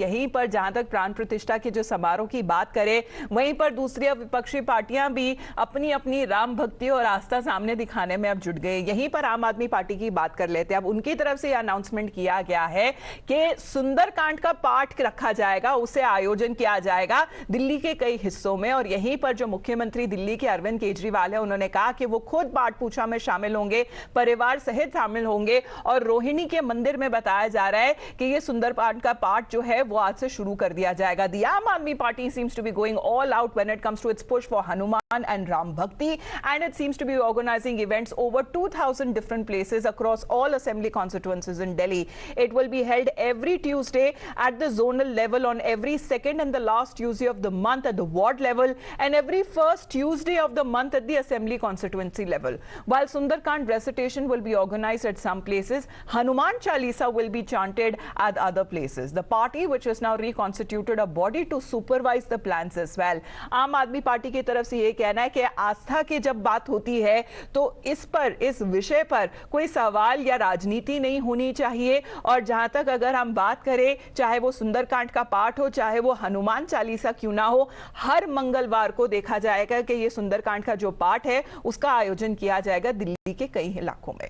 यहीं पर जहां तक प्राण प्रतिष्ठा के जो समारोह की बात करें, वहीं पर दूसरी विपक्षी पार्टियां भी अपनी अपनी राम भक्ति और आस्था सामने दिखाने में अब जुट गए। यहीं पर आम आदमी पार्टी की बात कर लेते हैं। अब उनकी तरफ से यह अनाउंसमेंट किया गया है कि सुंदरकांड का पाठ रखा जाएगा, उसे आयोजन किया जाएगा दिल्ली के कई हिस्सों में। और यहीं पर जो मुख्यमंत्री दिल्ली के अरविंद केजरीवाल है, उन्होंने कहा कि वो खुद पाठ पूजा में शामिल होंगे, परिवार सहित शामिल होंगे। और रोहिणी के मंदिर में बताया जा रहा है कि ये सुंदरकांड का पाठ जो है वो आज से शुरू कर दिया जाएगा। The Aam Aadmi Party seems to be going all out when it comes to its push for Hanuman and Ram Bhakti, and it seems to be organizing events over 2,000 different places across all assembly constituencies in Delhi. It will be held every Tuesday at the zonal level, on every second and the last Tuesday of the month at the ward level, and every first Tuesday of the month at the assembly constituency level. While Sundarkand recitation will be organized at some places, Hanuman Chalisa will be chanted at other places. The party, which is now reconstituted a body to supervise the plans as well. आम आदमी party की तरफ से यह कहना है कि आस्था की जब बात होती है तो इस विषय पर कोई सवाल या राजनीति नहीं होनी चाहिए। और जहां तक अगर हम बात करें, चाहे वो सुंदरकांड का पाठ हो, चाहे वो हनुमान चालीसा क्यों ना हो, हर मंगलवार को देखा जाएगा कि ये सुंदरकांड का जो पाठ है उसका आयोजन किया जाएगा दिल्ली के कई इलाकों में।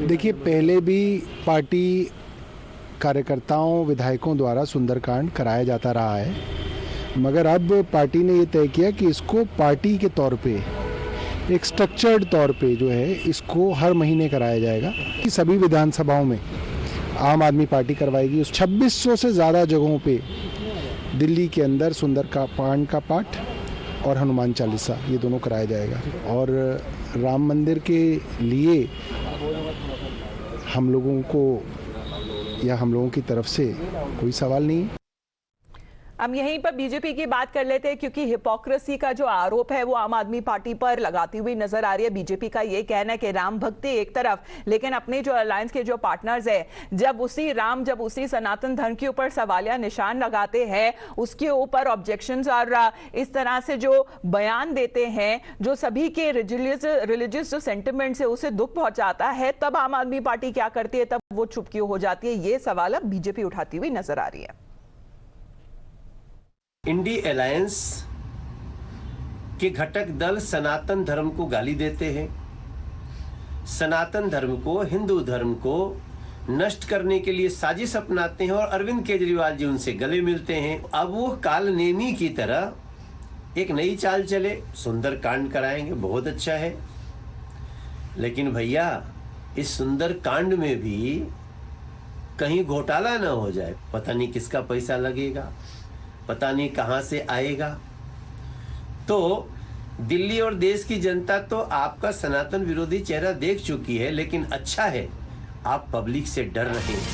देखिए, पहले भी पार्टी कार्यकर्ताओं विधायकों द्वारा सुंदरकांड कराया जाता रहा है, मगर अब पार्टी ने ये तय किया कि इसको पार्टी के तौर पे, एक स्ट्रक्चर्ड तौर पे जो है इसको हर महीने कराया जाएगा कि सभी विधानसभाओं में आम आदमी पार्टी करवाएगी। उस 2600 से ज़्यादा जगहों पे दिल्ली के अंदर सुंदरकांड का पाठ और हनुमान चालीसा ये दोनों कराया जाएगा। और राम मंदिर के लिए हम लोगों को या हम लोगों की तरफ से कोई सवाल नहीं है। हम यहीं पर बीजेपी की बात कर लेते हैं, क्योंकि हिपोक्रेसी का जो आरोप है वो आम आदमी पार्टी पर लगाती हुई नजर आ रही है। बीजेपी का ये कहना है कि राम भक्ति एक तरफ, लेकिन अपने जो अलायंस के जो पार्टनर्स है, जब उसी सनातन धर्म के ऊपर सवालिया निशान लगाते हैं, उसके ऊपर ऑब्जेक्शंस और इस तरह से जो बयान देते हैं, जो सभी के रिलीजियस जो सेंटिमेंट्स है उसे दुख पहुंचाता है, तब आम आदमी पार्टी क्या करती है? तब वो चुप क्यों हो जाती है? ये सवाल अब बीजेपी उठाती हुई नजर आ रही है। इंडी अलायंस के घटक दल सनातन धर्म को गाली देते हैं, सनातन धर्म को, हिंदू धर्म को नष्ट करने के लिए साजिश अपनाते हैं, और अरविंद केजरीवाल जी उनसे गले मिलते हैं। अब वो कालनेमी की तरह एक नई चाल चले, सुंदरकांड कराएंगे, बहुत अच्छा है, लेकिन भैया इस सुंदरकांड में भी कहीं घोटाला ना हो जाए। पता नहीं किसका पैसा लगेगा, पता नहीं कहां से आएगा। तो दिल्ली और देश की जनता तो आपका सनातन विरोधी चेहरा देख चुकी है, लेकिन अच्छा है आप पब्लिक से डर रहे हैं।